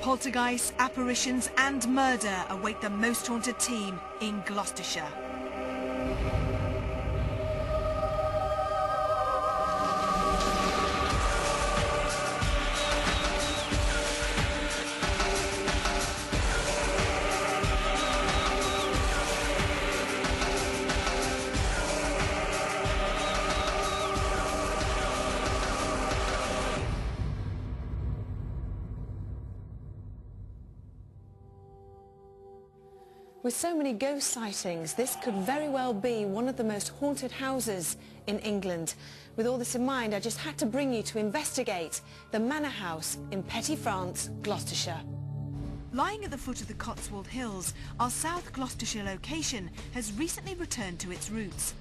Poltergeists, apparitions and murder await the most haunted team in Gloucestershire. With so many ghost sightings, this could very well be one of the most haunted houses in England. With all this in mind, I just had to bring you to investigate the Manor House in Petty France, Gloucestershire. Lying at the foot of the Cotswold Hills, our South Gloucestershire location has recently returned to its roots.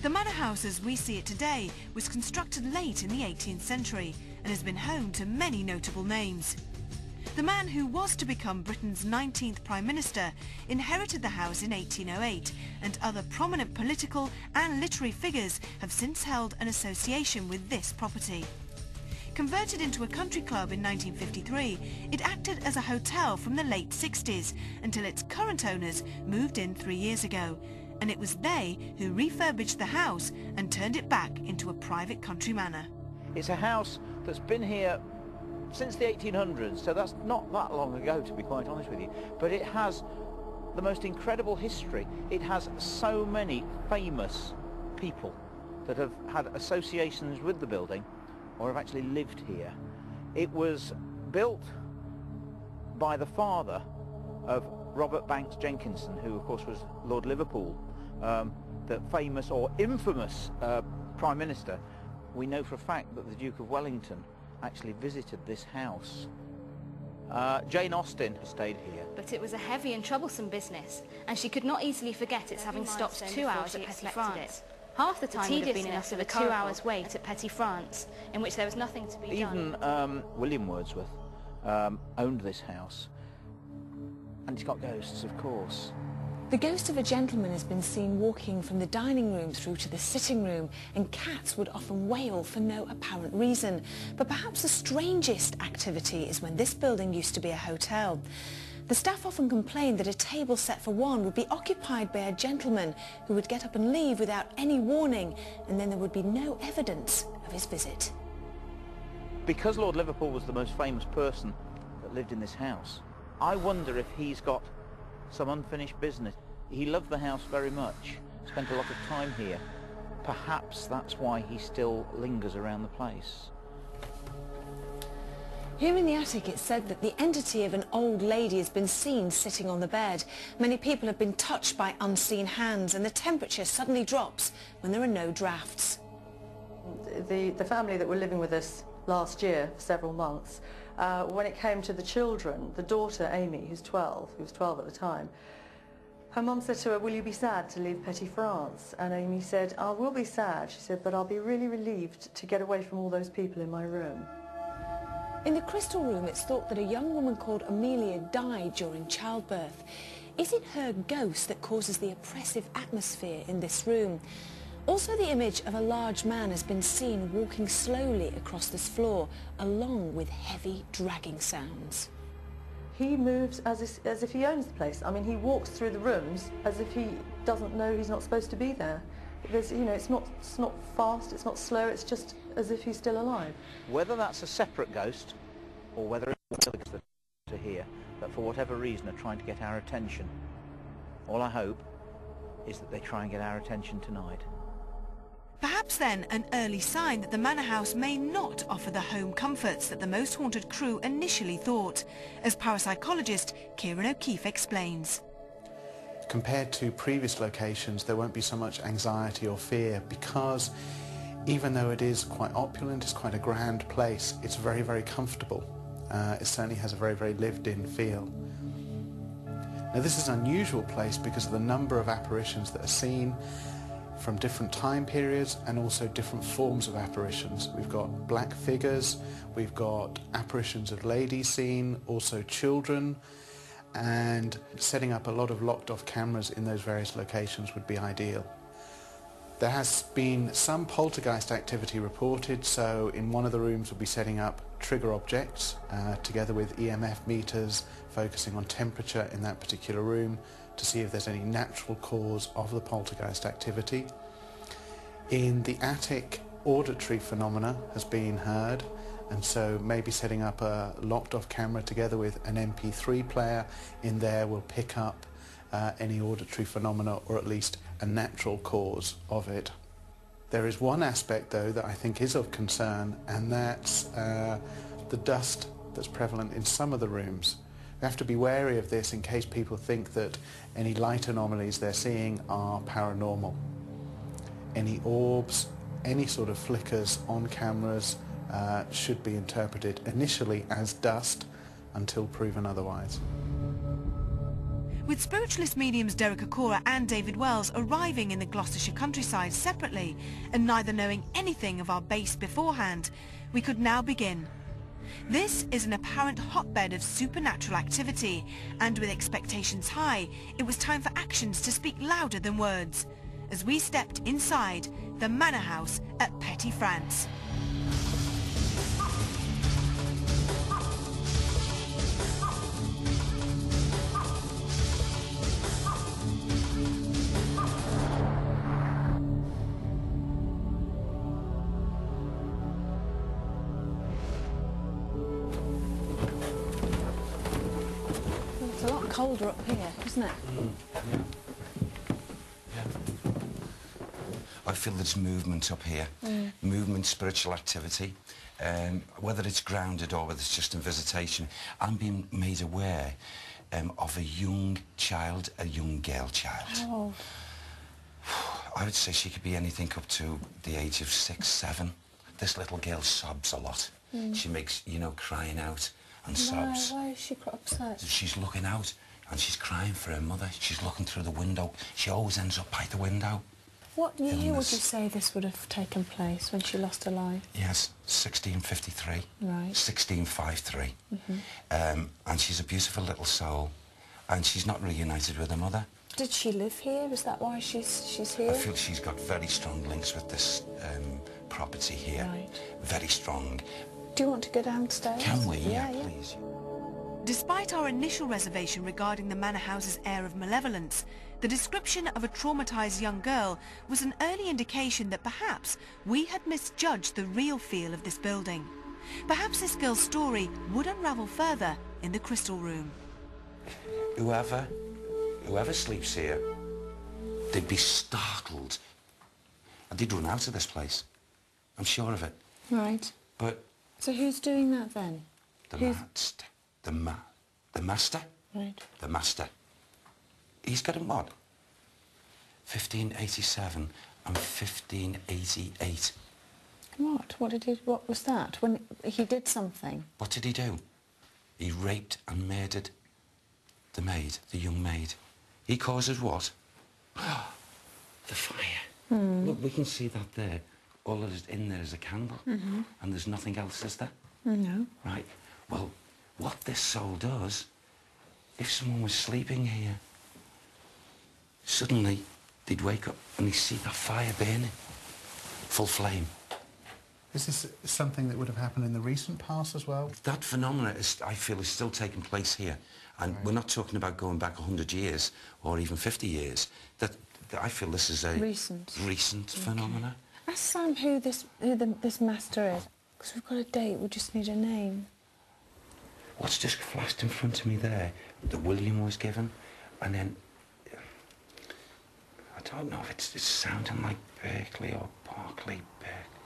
The Manor House as we see it today was constructed late in the 18th century and has been home to many notable names. The man who was to become Britain's 19th Prime Minister inherited the house in 1808, and other prominent political and literary figures have since held an association with this property. Converted into a country club in 1953, it acted as a hotel from the late 60s until its current owners moved in 3 years ago, and it was they who refurbished the house and turned it back into a private country manor. It's a house that's been here since the 1800s, so that's not that long ago, to be quite honest with you, but it has the most incredible history. It has so many famous people that have had associations with the building or have actually lived here. It was built by the father of Robert Banks Jenkinson, who of course was Lord Liverpool, the famous or infamous Prime Minister. We know for a fact that the Duke of Wellington actually visited this house. Jane Austen stayed here. But it was a heavy and troublesome business, and she could not easily forget its having stopped 2 hours at Petty France. Half the time would have been enough of a 2 hours wait at Petty France, in which there was nothing to be done. Even William Wordsworth owned this house, and it's got ghosts, of course. The ghost of a gentleman has been seen walking from the dining room through to the sitting room, and cats would often wail for no apparent reason. But perhaps the strangest activity is when this building used to be a hotel. The staff often complained that a table set for one would be occupied by a gentleman who would get up and leave without any warning, and then there would be no evidence of his visit. Because Lord Liverpool was the most famous person that lived in this house, I wonder if he's got some unfinished business. He loved the house very much, spent a lot of time here. Perhaps that's why he still lingers around the place. Here in the attic, it's said that the entity of an old lady has been seen sitting on the bed. Many people have been touched by unseen hands, and the temperature suddenly drops when there are no drafts. The family that were living with us last year for several months, when it came to the children, the daughter Amy, who was 12 at the time, her mum said to her, "Will you be sad to leave Petty France?" And Amy said, "I will be sad," she said, "but I'll be really relieved to get away from all those people in my room." In the Crystal Room, it's thought that a young woman called Amelia died during childbirth. Is it her ghost that causes the oppressive atmosphere in this room? Also, the image of a large man has been seen walking slowly across this floor, along with heavy dragging sounds. He moves as if he owns the place. I mean, he walks through the rooms as if he doesn't know he's not supposed to be there. There's, you know, it's not fast, it's not slow, it's just as if he's still alive. Whether that's a separate ghost, or whether it's a ghost to here, that for whatever reason are trying to get our attention, all I hope is that they try and get our attention tonight. Perhaps then an early sign that the Manor House may not offer the home comforts that the most haunted crew initially thought, as parapsychologist Kieran O'Keefe explains. Compared to previous locations, there won't be so much anxiety or fear, because even though it is quite opulent, it's quite a grand place, it's very, very comfortable. It certainly has a very, very lived-in feel. Now, this is an unusual place because of the number of apparitions that are seen from different time periods, and also different forms of apparitions. We've got black figures, we've got apparitions of ladies seen, also children, and setting up a lot of locked off cameras in those various locations would be ideal. There has been some poltergeist activity reported, so in one of the rooms we'll be setting up trigger objects together with EMF meters focusing on temperature in that particular room to see if there's any natural cause of the poltergeist activity. In the attic, auditory phenomena has been heard, and so maybe setting up a locked off camera together with an MP3 player in there will pick up any auditory phenomena, or at least a natural cause of it. There is one aspect though that I think is of concern, and that's the dust that's prevalent in some of the rooms. We have to be wary of this in case people think that any light anomalies they're seeing are paranormal. Any orbs, any sort of flickers on cameras should be interpreted initially as dust until proven otherwise. With spiritualist mediums Derek Akora and David Wells arriving in the Gloucestershire countryside separately and neither knowing anything of our base beforehand, we could now begin. This is an apparent hotbed of supernatural activity, and with expectations high, it was time for actions to speak louder than words, as we stepped inside the manor house at Petty France. It's a lot colder up here, isn't it? I feel there's movement up here, movement, spiritual activity, whether it's grounded or whether it's just in visitation. I'm being made aware of a young child, a young girl child. How old? I would say she could be anything up to the age of 6, 7. This little girl sobs a lot. She makes, you know, crying out and sobs. Why is she upset? She's looking out and she's crying for her mother. She's looking through the window. She always ends up by the window. What year would you say this would have taken place when she lost her life? Yes, 1653. Right. 1653. And she's a beautiful little soul, and she's not reunited with her mother. Did she live here? Is that why she's here? I feel she's got very strong links with this property here. Right. Very strong. Do you want to go downstairs? Can we? Yeah, please. Despite our initial reservation regarding the manor house's air of malevolence, the description of a traumatised young girl was an early indication that perhaps we had misjudged the real feel of this building. Perhaps this girl's story would unravel further in the Crystal Room. Whoever sleeps here, they'd be startled. And they'd run out of this place. I'm sure of it. Right. But... So who's doing that then? The master? Right. The master. He's got him what? 1587 and 1588. What? What was that? When he did something? What did he do? He raped and murdered the maid, the young maid. He causes what? The fire. Look, we can see that there. All that is in there is a candle. And there's nothing else, is there? No. Right. Well, what this soul does, if someone was sleeping here, suddenly they'd wake up and they'd see that fire burning, full flame. Is this something that would have happened in the recent past as well? That phenomena, I feel, is still taking place here. And we're not talking about going back 100 years or even 50 years. I feel this is a recent phenomena. Ask Sam who this master is, because we've got a date, we just need a name. What's just flashed in front of me there, that William was given, and then, I don't know if it's sounding like Berkeley or Berkeley,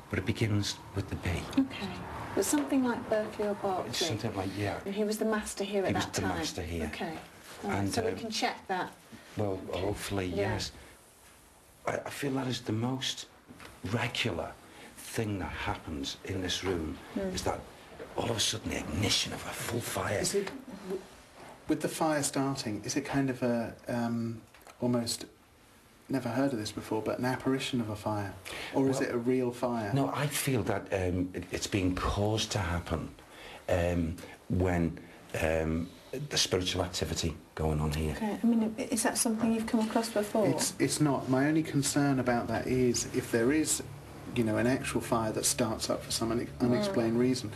but it begins with the B. Okay. But something like Berkeley or Berkeley. It's something like, yeah. And he was the master here at that time? He was the master here. Okay. Right. And, so we can check that. Well, hopefully, yes. I feel that is the most regular thing that happens in this room, is that all of a sudden the ignition of a full fire. Is it, with the fire starting, is it kind of a, almost, never heard of this before, but an apparition of a fire? Or is it a real fire? No, I feel that it's being caused to happen when the spiritual activity going on here. Okay. I mean, is that something you've come across before? It's not. My only concern about that is if there is, you know, an actual fire that starts up for some unexplained reason,